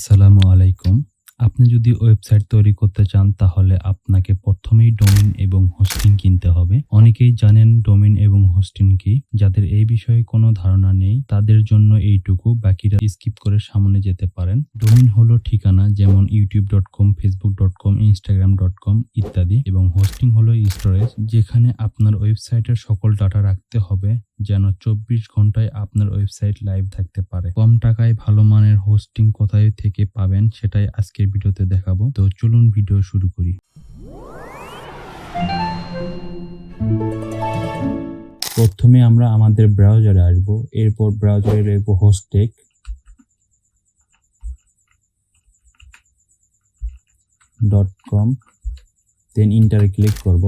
আসসালামু আলাইকুম। আপনি যদি ওয়েবসাইট তৈরি করতে চান তাহলে আপনাকে প্রথমেই ডোমেইন এবং হোস্টিং কিনতে হবে। অনেকেই জানেন ডোমেইন এবং হোস্টিং কি। যাদের এই বিষয়ে কোনো ধারণা নেই তাদের জন্য এইটুকু, বাকিরা স্কিপ করে সামনে যেতে পারেন। ডোমেইন হলো ঠিকানা, যেমন youtube.com, facebook.com, instagram.com ইত্যাদি, এবং হোস্টিং হলো স্টোরেজ, যেখানে আপনার ওয়েবসাইটের সকল ডাটা রাখতে হবে যেন 24 ঘন্টায় আপনার ওয়েবসাইট লাইভ থাকতে পারে। কম টাকায় ভালো মানের হোস্টিং কোথায় থেকে পাবেন সেটাই আজকের ভিডিওতে দেখাবো। তো চলুন ভিডিও শুরু করি। প্রথমে আমরা আমাদের ব্রাউজারে আসব, এরপর ব্রাউজারে লিখব hostek.com, দেন ইন্টারে ক্লিক করব।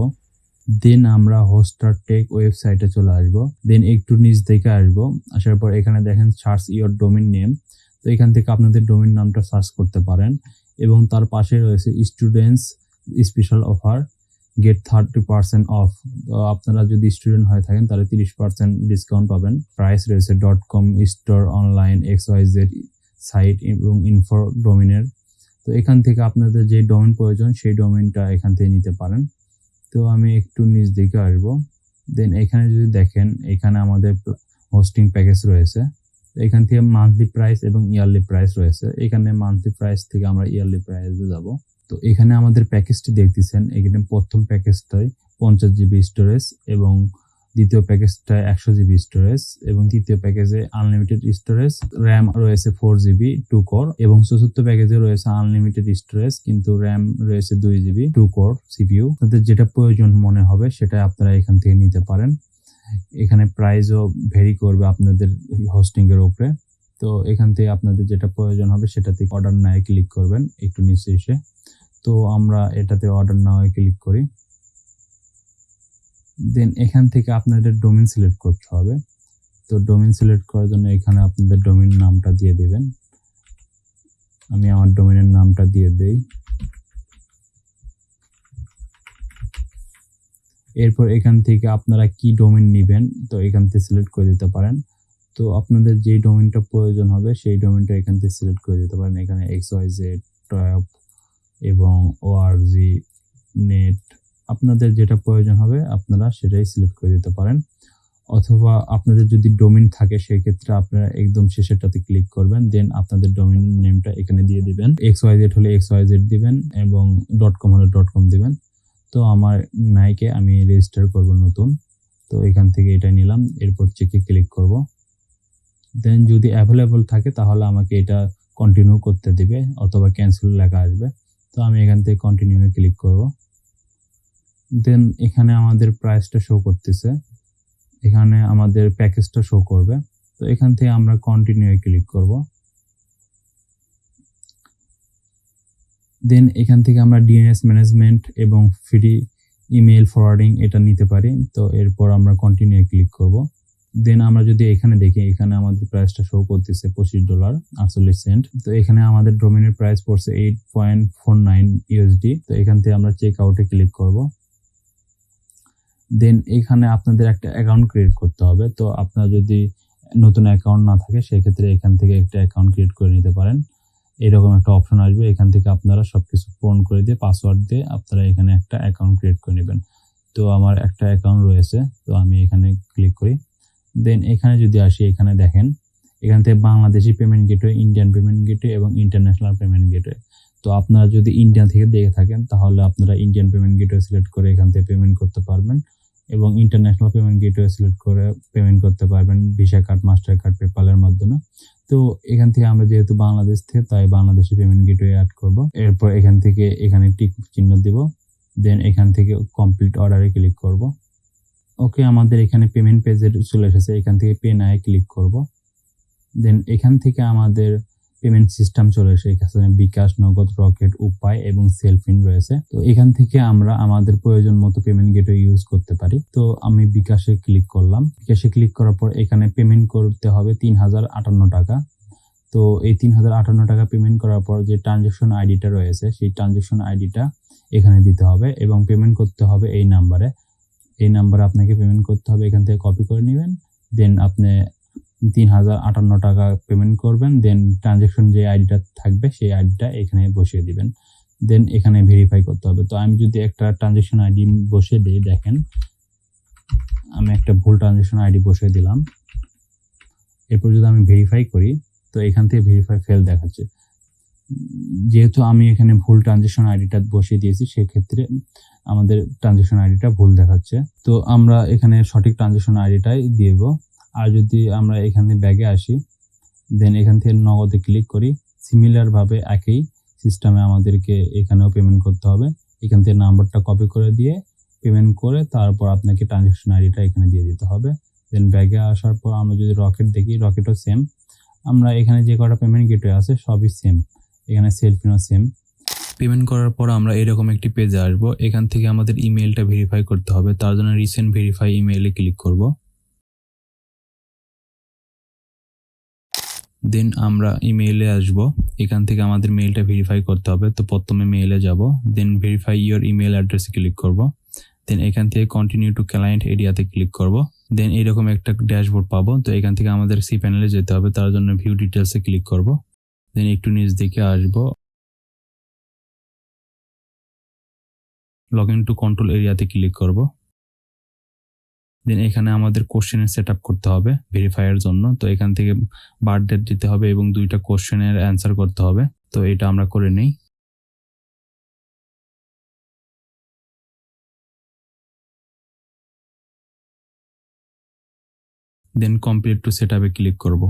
দেন আমরা হোস্টার টেক ওয়েবসাইটে চলে আসব। দেন একটু নিচ থেকে আসবো, আসার পর এখানে দেখেন সার্চ ইওর ডোমেইন নেম। তো এখান থেকে আপনাদের ডোমেইন নামটা সার্চ করতে পারেন, এবং তার পাশে রয়েছে students special offer, get 30% off. তো আপনারা যদি স্টুডেন্ট হয়ে থাকেন তাহলে 30% ডিসকাউন্ট পাবেন। প্রাইস রয়েছে .com store, online, XYZ site এবং ইনফো ডোমেইনের। তো এখান থেকে আপনাদের যে ডোমেইন প্রয়োজন সেই ডোমেইনটা এখান থেকে নিতে পারেন। তো আমি একটু নিচ দিকে আসবো। দেন এখানে যদি দেখেন, এখানে আমাদের হোস্টিং প্যাকেজ রয়েছে। এখান থেকে মান্থলি প্রাইস এবং ইয়ারলি প্রাইস রয়েছে। এখানে মান্থলি প্রাইস থেকে আমরা ইয়ারলি প্রাইসে যাব। তো এখানে আমাদের প্যাকেজটি দেখতেছেন, এখানে প্রথম প্যাকেজটাই 50 জিবি স্টোরেজ, এবং দ্বিতীয় প্যাকেজটায় 100 জিবি স্টোরেজ, এবং তৃতীয় প্যাকেজে আনলিমিটেড স্টোরেজ, র্যাম রয়েছে 4 জিবি 2 কোর, এবং চতুর্থ প্যাকেজে রয়েছে আনলিমিটেড স্টোরেজ কিন্তু র্যাম রয়েছে 2 জিবি 2 কোর সিপিইউ। আপনাদের যেটা প্রয়োজন মনে হবে সেটা আপনারা এখান থেকে নিতে পারেন। এখানে প্রাইসও ভেরি করবে আপনাদের হোস্টিং এর উপরে। তো এখান থেকে আপনাদের যেটা প্রয়োজন হবে সেটাতে অর্ডার নাও ক্লিক করবেন একটু নিচে এসে। তো আমরা এটাতে অর্ডার নাও ক্লিক করি। দেন এখান থেকে আপনাদের ডোমেইন সিলেক্ট করতে হবে। তো ডোমেইন সিলেক্ট করার জন্য এখানে আপনাদের ডোমেইন নামটা দিয়ে দিবেন। আমি আমার ডোমেইনের নামটা দিয়ে দেই। এরপর এখান থেকে আপনারা কি ডোমেইন নেবেন তো এখান থেকে সিলেক্ট করে দিতে পারেন। তো আপনাদের যে ডোমেইনটা প্রয়োজন হবে সেই ডোমেইনটা এখান থেকে সিলেক্ট করে দিতে পারেন। এখানে XYZ টপ এবং org net, আপনাদের যেটা প্রয়োজন হবে আপনারা সেটাই সিলেক্ট করে দিতে পারেন। অথবা আপনাদের যদি ডোমেইন থাকে সেই ক্ষেত্রে আপনারা একদম শেষেরটাতে ক্লিক করবেন। দেন আপনাদের ডোমেইন নেমটা এখানে দিয়ে দিবেন। XYZ হলে XYZ দিবেন, এবং .com হলে .com দিবেন। তো আমার নাইকে আমি রেজিস্টার করব নতুন, তো এখান থেকে এটা নিলাম। এরপর চেকে ক্লিক করব। দেন যদি অ্যাভেলেবল থাকে তাহলে আমাকে এটা কন্টিনিউ করতে দিবে, অথবা ক্যান্সেল লেখা আসবে। তো আমি এখান থেকে কন্টিনিউ ক্লিক করব। দেন এখানে আমাদের প্রাইসটা শো করতেছে, এখানে আমাদের প্যাকেজটা শো করবে। তো এখান থেকে আমরা কন্টিনিউ ক্লিক করব। দেন এখান থেকে আমরা DNS ম্যানেজমেন্ট এবং ফ্রি ইমেল ফরওয়ার্ডিং এটা নিতে পারি। তো এরপর আমরা কন্টিনিউ ক্লিক করব। দেন আমরা যদি এখানে দেখি, এখানে আমাদের প্রাইসটা শো করতেছে $25.48। তো এখানে আমাদের ডোমেইনের প্রাইস পড়ছে $8.49 তো এখান থেকে আমরা চেক আউটে ক্লিক করব। দেন এখানে আপনাদের একটা অ্যাকাউন্ট ক্রিয়েট করতে হবে। তো আপনার যদি নতুন অ্যাকাউন্ট না থাকে সেক্ষেত্রে এখান থেকে একটা অ্যাকাউন্ট ক্রিয়েট করে নিতে পারেন। এরকম একটা অপশন আসবে, এখান থেকে আপনারা সবকিছু পূরণ করে দিয়ে পাসওয়ার্ড দিয়ে আপনারা এখানে একটা অ্যাকাউন্ট ক্রিয়েট করে নেবেন। তো আমার একটা অ্যাকাউন্ট রয়েছে, তো আমি এখানে ক্লিক করি। দেন এখানে যদি আসি, এখানে দেখেন এখান থেকে Bangladeshi payment gateway, Indian payment gateway এবং ইন্টারন্যাশনাল পেমেন্ট গেটওয়ে। তো আপনারা যদি ইন্ডিয়া থেকে দেখে থাকেন তাহলে আপনারা ইন্ডিয়ান পেমেন্ট গেটওয়ে সিলেক্ট করে এখান থেকে পেমেন্ট করতে পারবেন, এবং ইন্টারন্যাশনাল পেমেন্ট গেটওয়ে সিলেক্ট করে পেমেন্ট করতে পারবেন ভিসা কার্ড, মাস্টার কার্ড, পেপ্যালের মাধ্যমে। তো এখান থেকে আমরা যেহেতু বাংলাদেশ থেকে তাই বাংলাদেশি পেমেন্ট গেটওয়ে অ্যাড করব। এরপর এখান থেকে এখানে টিক চিহ্ন দিব। দেন এখান থেকে কমপ্লিট অর্ডারে ক্লিক করব। ওকে, আমাদের এখানে পেমেন্ট পেজে চলে এসেছে, এখান থেকে পে নাও ক্লিক করব। দেন এখান থেকে আমাদের পেমেন্ট সিস্টেম চলে এসে এখানে বিকাশ, নগদ, রকেট, উপায় এবং সেলফিন রয়েছে। তো এখান থেকে আমরা আমাদের প্রয়োজন মতো পেমেন্ট গেটওয়ে ইউজ করতে পারি। তো আমি বিকাশে ক্লিক করলাম। বিকাশে ক্লিক করার পর এখানে পেমেন্ট করতে হবে 3058 টাকা। তো এই 3058 টাকা পেমেন্ট করার পর যে ট্রানজাকশন আইডিটা রয়েছে সেই ট্রানজাকশন আইডিটা এখানে দিতে হবে, এবং পেমেন্ট করতে হবে এই নাম্বারে। এই নাম্বারে আপনাকে পেমেন্ট করতে হবে, এখান থেকে কপি করে নেবেন। দেন আপনি 3058 টাকা পেমেন্ট করবেন। দেন ট্রানজ্যাকশন যে আইডিটা থাকবে সেই আইডিটা এখানে বসিয়ে দিবেন। দেন এখানে ভেরিফাই করতে হবে। তো আমি যদি একটা ট্রানজ্যাকশন আইডি বসিয়ে দিই, দেখেন আমি একটা ভুল ট্রানজ্যাকশন আইডি বসিয়ে দিলাম। এরপর যদি আমি ভেরিফাই করি, তো এখান থেকে ভেরিফাই ফেল দেখাচ্ছে। যেহেতু আমি এখানে ভুল ট্রানজ্যাকশন আইডিটা বসিয়ে দিয়েছি, সেক্ষেত্রে আমাদের ট্রানজ্যাকশন আইডিটা ভুল দেখাচ্ছে। তো আমরা এখানে সঠিক ট্রানজ্যাকশন আইডিটাই দিব। আর যদি আমরা এখানে ব্যাগে আসি, দেন এখান থেকে নগদে ক্লিক করি, সিমিলারভাবে একই সিস্টেমে আমাদেরকে এখানেও পেমেন্ট করতে হবে। এখান থেকে নাম্বারটা কপি করে দিয়ে পেমেন্ট করে তারপর আপনাকে ট্রানজ্যাকশন আইডিটা এখানে দিয়ে দিতে হবে। দেন ব্যাগে আসার পর আমরা যদি রকেট দেখি, রকেটও সেম। আমরা এখানে যে কটা পেমেন্ট গেটওয়ে আছে সবই সেম, এখানে সেলফিনও সেম। পেমেন্ট করার পর আমরা এরকম একটি পেজে আসবো। এখান থেকে আমাদের ইমেলটা ভেরিফাই করতে হবে। তার জন্য রিসেন্ট ভেরিফাই ইমেইলে ক্লিক করব। দেন আমরা ইমেইলে আসব। এখান থেকে আমাদের মেইলটা ভেরিফাই করতে হবে। তো প্রথমে মেইলে যাব, দেন ভেরিফাই ইওর ইমেল অ্যাড্রেসে ক্লিক করব। দেন এখান থেকে কন্টিনিউ টু ক্লায়েন্ট এরিয়াতে ক্লিক করব। দেন এরকম একটা ড্যাশবোর্ড পাবো। তো এখান থেকে আমাদের সি প্যানেলে যেতে হবে। তার জন্য ভিউ ডিটেলসে ক্লিক করব। দেন একটু নিচ দিকে আসবো, লগ ইন টু কন্ট্রোল এরিয়াতে ক্লিক করব। দেন এখানে আমাদের কোশ্চেনের সেট আপ করতে হবে ভেরিফাইয়ের জন্য। তো এখান থেকে বার্থ ডেট দিতে হবে এবং 2টা কোশ্চেনের অ্যান্সার করতে হবে। তো এটা আমরা করে নেই। দেন কমপ্লিট টু সেট আপে ক্লিক করব।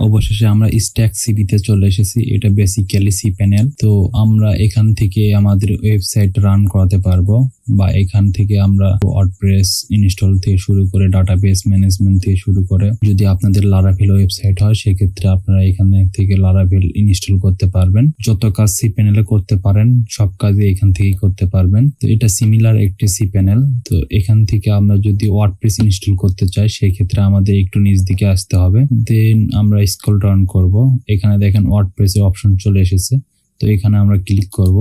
অবশেষে আমরা স্ট্যাক সিবিতে চলে এসেছি। এটা বেসিক্যালি সি প্যানেল। তো আমরা এখান থেকে আমাদের ওয়েবসাইট রান করাতে পারবো, বা এখান থেকে আমরা ওয়ার্ডপ্রেস ইনস্টল থেকে শুরু করে ডাটাবেস ম্যানেজমেন্ট থেকে শুরু করে, যদি আপনাদের লারাভেল ওয়েবসাইট হয় সেক্ষেত্রে আপনারা এখানে থেকে লারাভেল ইনস্টল করতে পারবেন। যত কাজ সি প্যানেলে করতে পারেন সব কাজই এখান থেকেই করতে পারবেন। তো এটা সিমিলার একটি সি প্যানেল। তো এখান থেকে আমরা যদি ওয়ার্ডপ্রেস ইনস্টল করতে চাই সেক্ষেত্রে আমাদের একটু নিচ দিকে আসতে হবে। দেন আমরা স্ক্রল ডাউন করব। এখানে দেখেন ওয়ার্ডপ্রেসের অপশন চলে এসেছে। তো এখানে আমরা ক্লিক করব।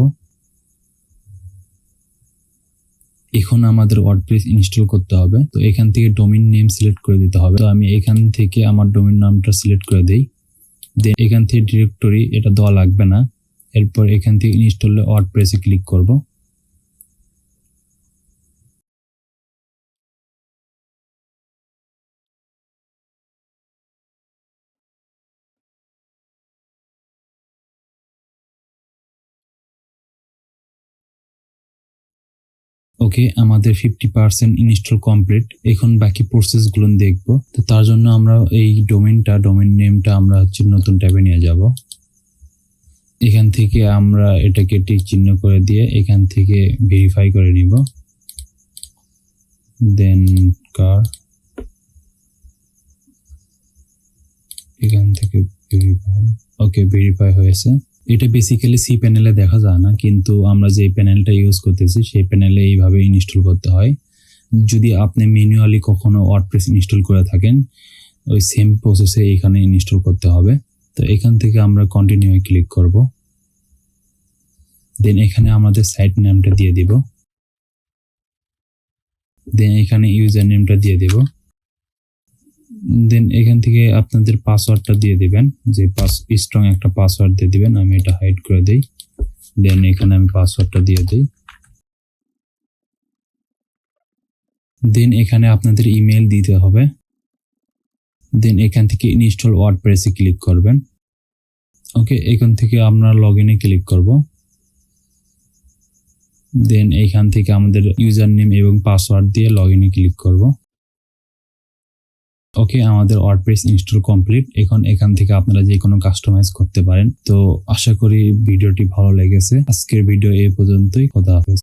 এখন আমাদের ওয়ার্ডপ্রেস ইনস্টল করতে হবে। তো এখান থেকে ডোমেইন নেম সিলেক্ট করে দিতে হবে। তো আমি এখান থেকে আমার ডোমেইন নামটা সিলেক্ট করে দেই। দেন এখান থেকে ডিরেক্টরি এটা দেওয়া লাগবে না। এরপর এখান থেকে ইনস্টল ওয়ার্ডপ্রেসে ক্লিক করব। ওকে, আমাদের 50% ইনস্টল কমপ্লিট। এখন বাকি প্রসেস গুলো দেখবো। তো তার জন্য আমরা এই ডোমেইন নেমটা আমরা নতুন ট্যাবে নিয়ে যাব। এখান থেকে আমরা এটাকে টিক চিহ্ন করে দিয়ে এখান থেকে ভেরিফাই করে নিব। দেন এখান থেকে ভেরিফাই। ওকে, ভেরিফাই হয়েছে। এটা বেসিক্যালি সি প্যানেলে দেখা যায় না, কিন্তু আমরা যে প্যানেলটা ইউজ করতেছি সেই প্যানেলে এইভাবে ইনস্টল করতে হয়। যদি আপনি ম্যানুয়ালি কখনো ওয়ার্ডপ্রেস ইনস্টল করে থাকেন, ওই সেম প্রসেসে এখানে ইনস্টল করতে হবে। তো এখান থেকে আমরা কন্টিনিউ ক্লিক করব। দেন এখানে আমাদের সাইট নেমটা দিয়ে দিব। দেন এখানে ইউজার নেমটা দিয়ে দিব। দেন এখান থেকে আপনাদের পাসওয়ার্ডটা দিয়ে দিবেন, যে স্ট্রং একটা পাসওয়ার্ড দিয়ে দিবেন। আমি এটা হাইড করে দেই। দেন এখানে আমি পাসওয়ার্ডটা দিয়ে দিই। দেন এখানে আপনাদের ইমেল দিতে হবে। দেন এখান থেকে ইনস্টল ওয়ার্ডপ্রেসে ক্লিক করবেন। ওকে, এখান থেকে আমরা লগ ইনে ক্লিক করব। দেন এখান থেকে আমাদের ইউজার নেম এবং পাসওয়ার্ড দিয়ে লগ ইনে ক্লিক করব। ওকে, আমাদের ওয়ার্ডপ্রেস ইনস্টল কমপ্লিট। এখন এখান থেকে আপনারা যে কোনো কাস্টমাইজ করতে পারেন। তো আশা করি ভিডিওটি ভালো লেগেছে। আজকের ভিডিও এই পর্যন্তই। খোদা হাফেজ।